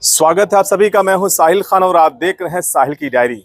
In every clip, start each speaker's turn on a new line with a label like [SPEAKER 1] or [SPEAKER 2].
[SPEAKER 1] स्वागत है आप सभी का। मैं हूं साहिल खान और आप देख रहे हैं साहिल की डायरी।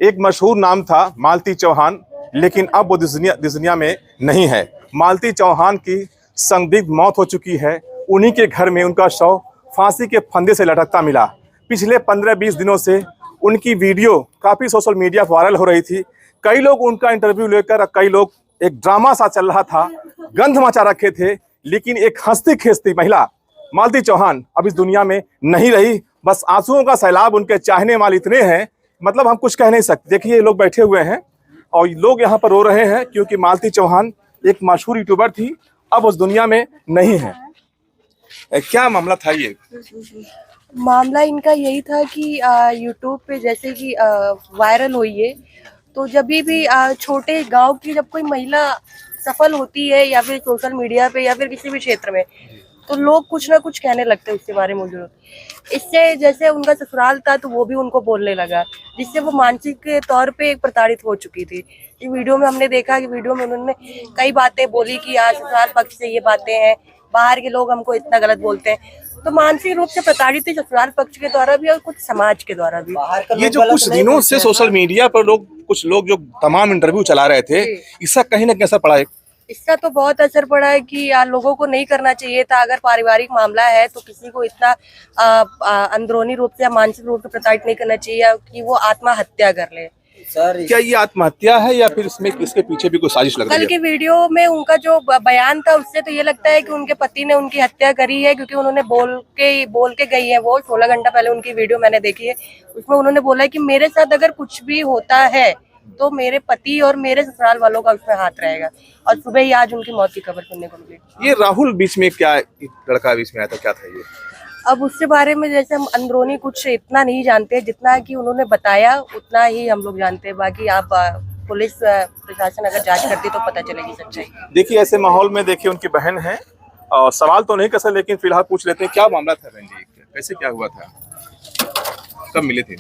[SPEAKER 1] एक मशहूर नाम था मालती चौहान, लेकिन अब वो इस दुनिया में नहीं है। मालती चौहान की संदिग्ध मौत हो चुकी है। उन्हीं के घर में उनका शव फांसी के फंदे से लटकता मिला। पिछले 15-20 दिनों से उनकी वीडियो काफ़ी सोशल मीडिया पर वायरल हो रही थी। कई लोग उनका इंटरव्यू लेकर, कई लोग, एक ड्रामा सा चल रहा था, गंध मचा रखे थे। लेकिन एक हंसती खेसती महिला मालती चौहान अब इस दुनिया में नहीं रही। बस आंसुओं का सैलाब उनके चाहने वाले इतने हैं, मतलब हम कुछ कह नहीं सकते। देखिए ये लोग बैठे हुए हैं और लोग यहाँ पर रो रहे हैं क्योंकि मालती चौहान एक मशहूर यूट्यूबर थी, अब उस दुनिया में नहीं है। क्या मामला था ये?
[SPEAKER 2] मामला इनका यही था कि यूट्यूब पे जैसे कि वायरल हुई है, तो जब भी छोटे गांव की जब कोई महिला सफल होती है या फिर सोशल मीडिया पे या फिर किसी भी क्षेत्र में, तो लोग कुछ ना कुछ कहने लगते हैं उसके बारे में। इससे जैसे उनका ससुराल था तो वो भी उनको बोलने लगा, जिससे वो मानसिक तौर पे प्रताड़ित हो चुकी थी। इस वीडियो में हमने देखा कि वीडियो में उन्होंने कई बातें बोली कि ससुराल पक्ष से ये बातें हैं, बाहर के लोग हमको इतना गलत बोलते हैं। तो मानसिक रूप से प्रताड़ित थी ससुराल पक्ष के द्वारा भी और कुछ समाज के द्वारा भी।
[SPEAKER 1] ये जो कुछ दिनों से सोशल मीडिया पर कुछ लोग जो तमाम इंटरव्यू चला रहे थे, इसका कहीं ना कहीं असर पड़ा है।
[SPEAKER 2] इसका तो बहुत असर पड़ा है कि यार लोगों को नहीं करना चाहिए था। अगर पारिवारिक मामला है तो किसी को इतना अंदरूनी रूप से या मानसिक रूप से प्रताड़ित नहीं करना चाहिए कि वो आत्महत्या कर ले।
[SPEAKER 1] क्या ये आत्महत्या है या फिर इसमें इसके पीछे भी कोई साजिश लग रही है?
[SPEAKER 2] कल के वीडियो में उनका जो बयान था उससे तो ये लगता है कि उनके पति ने उनकी हत्या करी है, क्योंकि उन्होंने बोल के गई है। वो 16 घंटा पहले उनकी वीडियो मैंने देखी है, उसमें उन्होंने बोला है कि मेरे साथ अगर कुछ भी होता है तो मेरे पति और मेरे ससुराल वालों का उसमें हाथ रहेगा। और सुबह ही आज उनकी मौत की खबर सुनने को मिली।
[SPEAKER 1] ये राहुल बीच में क्या लड़का बीच में आया था, क्या था ये?
[SPEAKER 2] अब उसके बारे में जैसे हम अंदरूनी कुछ इतना नहीं जानते, जितना कि उन्होंने बताया उतना ही हम लोग जानते हैं। बाकी आप पुलिस प्रशासन अगर जांच करती तो पता चलेगी सच्चाई।
[SPEAKER 1] देखिए ऐसे माहौल में देखिए उनकी बहन है और सवाल तो नहीं कर सकते, लेकिन फिलहाल पूछ लेते हैं क्या मामला था बहन जी, कैसे क्या हुआ था, कब मिले थे?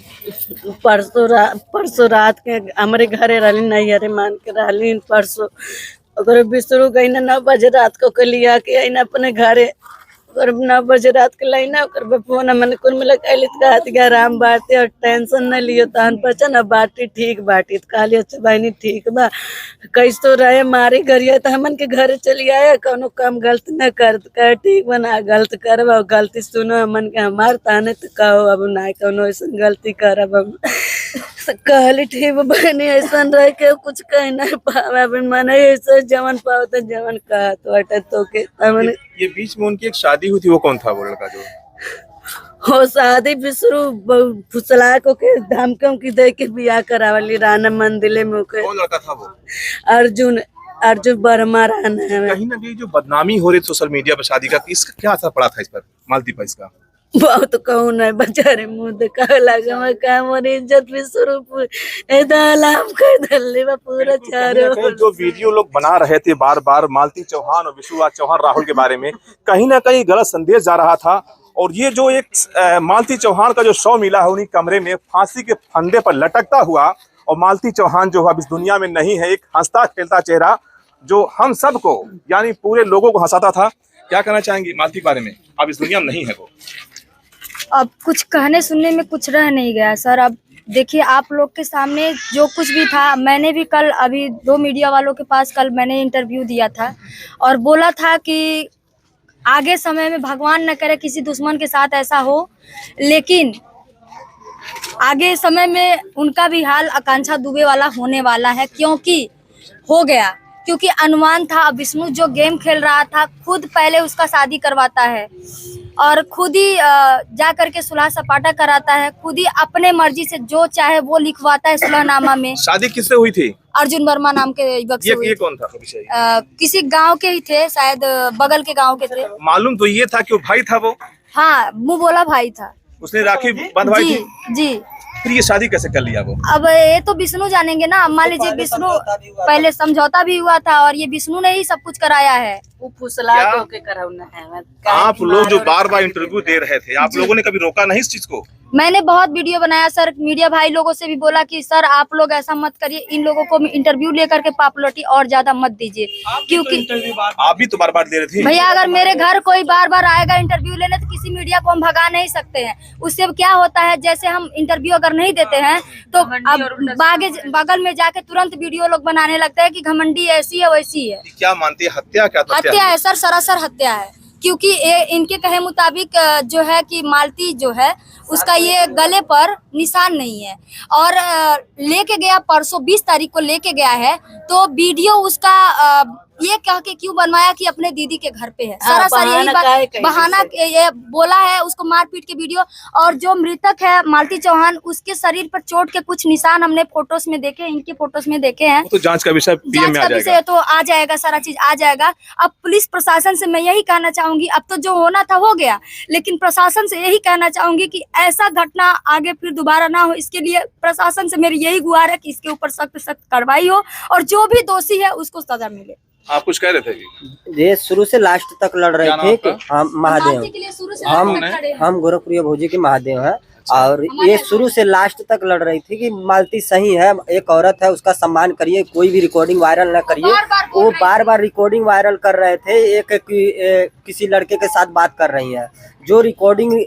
[SPEAKER 3] परसों रात के हमारे घरे रहली, नहीं अरे मान के रहली। परसों अगर बिसरू गई ना 9 बजे रात को लिया के आई ना अपने घरे। 9 बजे रात के लाई ना फोन मैंने कुल मिला कहली आराम बाटे और टेंशन न लियो तहन पचा ना बाटी ठीक बाटी। तो कहली अच्छा बहनी ठीक बा, कैसे तो रहे मारे गरिया तो हमन के घरे चली आया, कोनो काम गलत न कर। कह ठीक बना गलत करब, गलती सुनो हमन के हमार ताने तो कहो अब ना कोनो ऐसा गलती करब। हम कहली ठीक बहनी ऐसा रह के कुछ कह नहीं पावे, मैंने ऐसा जवन पाओ तो जवन कहा तो अटे तो के
[SPEAKER 1] ये बीच में उनकी एक शादी हुई थी, वो कौन था वो लड़का जो?
[SPEAKER 3] हो शादी बिसरू फुसला को के धमकम की दे के बियाह करावली राना मंदिले में।
[SPEAKER 1] कौन लड़का था वो?
[SPEAKER 3] अर्जुन वर्मा राना है।
[SPEAKER 1] कहीं ना कहीं जो बदनामी हो रही सोशल मीडिया पर शादी का, इसका क्या असर पड़ा था इस पर, मालती पर इसका?
[SPEAKER 3] बहुत कहूँ नहीं बेचारे मुँह देखा लगा मैं काम और इज्जत भी शुरू पूरा चारों।
[SPEAKER 1] जो वीडियो लोग बना रहे थे बार बार मालती चौहान और विश्वराज चौहान राहुल के बारे में, कहीं ना कहीं गलत संदेश जा रहा था। और ये जो एक मालती चौहान का जो शव मिला है उन्हीं कमरे में फांसी के फंदे पर लटकता हुआ, और मालती चौहान जो अब इस दुनिया में नहीं है, एक हंसता खेलता चेहरा जो हम सबको यानी पूरे लोगों को हंसाता था। क्या कहना चाहेंगे मालती के बारे में? अब इस दुनिया में नहीं है वो।
[SPEAKER 4] अब कुछ कहने सुनने में कुछ रह नहीं गया सर। अब देखिए आप लोग के सामने जो कुछ भी था, मैंने भी कल अभी 2 मीडिया वालों के पास कल मैंने इंटरव्यू दिया था और बोला था कि आगे समय में भगवान न करे किसी दुश्मन के साथ ऐसा हो, लेकिन आगे समय में उनका भी हाल आकांक्षा दुबे वाला होने वाला है। क्योंकि हो गया, क्योंकि अनुमान था। विष्णु जो गेम खेल रहा था खुद पहले उसका शादी करवाता है और खुद ही जा करके सुलह सपाटा कराता है, खुद ही अपने मर्जी से जो चाहे वो लिखवाता है सुलहनामा में।
[SPEAKER 1] शादी किससे हुई थी?
[SPEAKER 4] अर्जुन वर्मा नाम के युवक से।
[SPEAKER 1] ये कौन था?
[SPEAKER 4] किसी गांव के ही थे, शायद बगल के गांव के थे।
[SPEAKER 1] मालूम तो ये था कि वो भाई था वो?
[SPEAKER 4] हाँ, मुँह बोला भाई था।
[SPEAKER 1] उसने राखी बंधवाई थी?
[SPEAKER 4] जी।
[SPEAKER 1] फिर ये शादी कैसे कर लिया वो?
[SPEAKER 4] अब ये तो विष्णु जानेंगे ना। मान लीजिए विष्णु पहले समझौता भी हुआ था और ये विष्णु ने ही सब कुछ कराया है।
[SPEAKER 3] वो फुसला के कराउना है।
[SPEAKER 1] आप लोग जो बार बार इंटरव्यू दे रहे थे, आप लोगों ने कभी रोका नहीं इस चीज को?
[SPEAKER 4] मैंने बहुत वीडियो बनाया सर, मीडिया भाई लोगों से भी बोला कि सर आप लोग ऐसा मत करिए, इन लोगों को इंटरव्यू लेकर के पॉपुलैरिटी और ज्यादा मत दीजिए, क्योंकि
[SPEAKER 1] आप भी तो बार बार दे रही थी
[SPEAKER 4] भैया अगर मेरे घर कोई बार बार आएगा इंटरव्यू लेने तो किसी मीडिया को हम भगा नहीं सकते हैं। उससे क्या होता है, जैसे हम इंटरव्यू अगर नहीं देते हैं तो अब बगल में जाके तुरंत वीडियो लोग बनाने लगते हैं कि घमंडी ऐसी है वैसी है।
[SPEAKER 1] क्या मानती है, हत्या क्या
[SPEAKER 4] हत्या है सर, सरासर हत्या है, क्योंकि इनके कहे मुताबिक जो है कि मालती जो है उसका ये गले पर निशान नहीं है, और लेके गया परसों 20 तारीख को लेके गया है, तो वीडियो उसका ये कह के क्यों बनवाया कि अपने दीदी के घर पे है। सरासर यही बात, बहाना ये बोला है उसको मारपीट के वीडियो। और जो मृतक है मालती चौहान, उसके शरीर पर चोट के कुछ निशान हमने फोटोज में देखे, इनके फोटोज में देखे हैं।
[SPEAKER 1] तो जांच का विषय पीएम में आ जाएगा,
[SPEAKER 4] तो आ जाएगा, सारा चीज आ जाएगा। अब पुलिस प्रशासन से मैं यही कहना चाहूंगी, अब तो जो होना था हो गया, लेकिन प्रशासन से यही कहना चाहूंगी कि ऐसा घटना आगे फिर दोबारा ना हो। इसके लिए प्रशासन से मेरी यही गुहार है कि इसके ऊपर सख्त सख्त कार्रवाई हो और जो भी दोषी है उसको सजा मिले।
[SPEAKER 1] आप कुछ कह रहे थे कि
[SPEAKER 5] ये शुरू से लास्ट तक लड़ रहे थे कि हम महादेव, हम गोरखपुर भोजी के महादेव हैं, और ये शुरू से लास्ट तक लड़ रही थी कि मालती सही है, एक औरत है, उसका सम्मान करिए, कोई भी रिकॉर्डिंग वायरल न करिए। वो बार बार रिकॉर्डिंग वायरल कर रहे थे, किसी लड़के के साथ बात कर रही है। जो रिकॉर्डिंग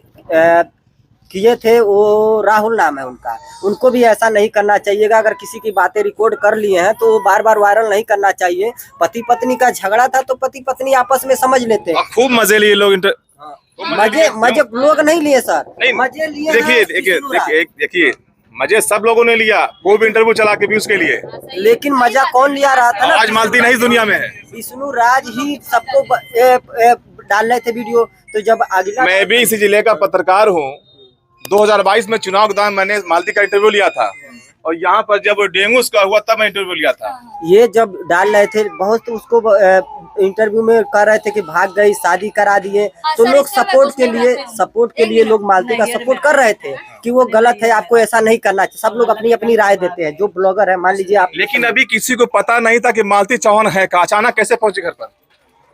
[SPEAKER 5] किए थे वो राहुल नाम है उनका, उनको भी ऐसा नहीं करना चाहिएगा। अगर किसी की बातें रिकॉर्ड कर लिए हैं तो बार बार वायरल नहीं करना चाहिए। पति पत्नी का झगड़ा था तो पति पत्नी आपस में समझ लेते हैं।
[SPEAKER 1] खूब मजे लिए लोग,
[SPEAKER 5] मजे लोग नहीं लिए सर, मजे लिए।
[SPEAKER 1] देखिए मजे सब लोगों ने लिया, वो भी इंटरव्यू चला के व्यूज के लिए,
[SPEAKER 5] लेकिन मजा कौन लिया रहा था ना?
[SPEAKER 1] आज मालती नहीं दुनिया में है,
[SPEAKER 5] विष्णु राज ही सबको डाल रहे थे वीडियो। तो जब अगला,
[SPEAKER 1] मैं भी इसी जिले का पत्रकार हूँ, 2022 में चुनाव के दौरान मैंने मालती का इंटरव्यू लिया था, और यहाँ पर जब डेंगू का हुआ तब मैं इंटरव्यू लिया था।
[SPEAKER 5] ये जब डाल रहे थे बहुत, तो उसको इंटरव्यू में कह रहे थे कि भाग गई, शादी करा दिए, तो लोग सपोर्ट के लिए लोग मालती का सपोर्ट कर रहे थे कि वो गलत है, आपको ऐसा नहीं करना चाहिए। सब लोग अपनी अपनी राय देते हैं, जो ब्लॉगर है मान लीजिए आप।
[SPEAKER 1] लेकिन अभी किसी को पता नहीं था कि मालती चौहान है, अचानक कैसे पहुंचे घर पर?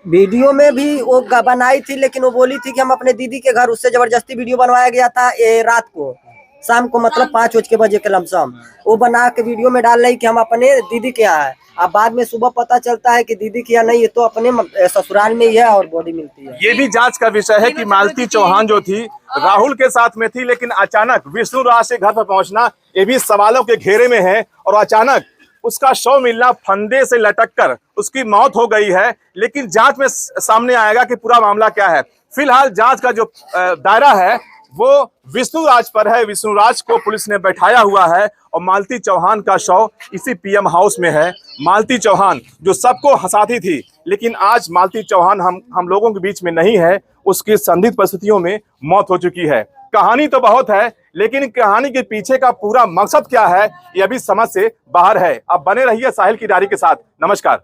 [SPEAKER 5] वीडियो में भी वो बनाई थी, लेकिन वो बोली थी कि हम अपने दीदी के घर, उससे जबरदस्ती वीडियो बनवाया गया था रात को, शाम को, मतलब 5 बजे के लमसम वो बना के वीडियो में डाल रही कि हम अपने दीदी के यहाँ है। अब बाद में सुबह पता चलता है कि दीदी के यहाँ नहीं है, तो अपने ससुराल में ही है और बॉडी मिलती है।
[SPEAKER 1] ये भी जांच का विषय है कि मालती चौहान जो थी राहुल के साथ में थी, लेकिन अचानक विष्णु राज से घर पर पहुंचना ये भी सवालों के घेरे में है, और अचानक उसका शव मिलना, फंदे से लटककर उसकी मौत हो गई है। लेकिन जांच में सामने आएगा कि पूरा मामला क्या है। फिलहाल जांच का जो दायरा है वो विष्णु राज पर है। विष्णु राज को पुलिस ने बैठाया हुआ है, और मालती चौहान का शव इसी पीएम हाउस में है। मालती चौहान जो सबको हंसाती थी, लेकिन आज मालती चौहान हम लोगों के बीच में नहीं है, उसकी संदिग्ध परिस्थितियों में मौत हो चुकी है। कहानी तो बहुत है, लेकिन कहानी के पीछे का पूरा मकसद क्या है ये अभी समझ से बाहर है। अब बने रहिए साहिल की डायरी के साथ। नमस्कार।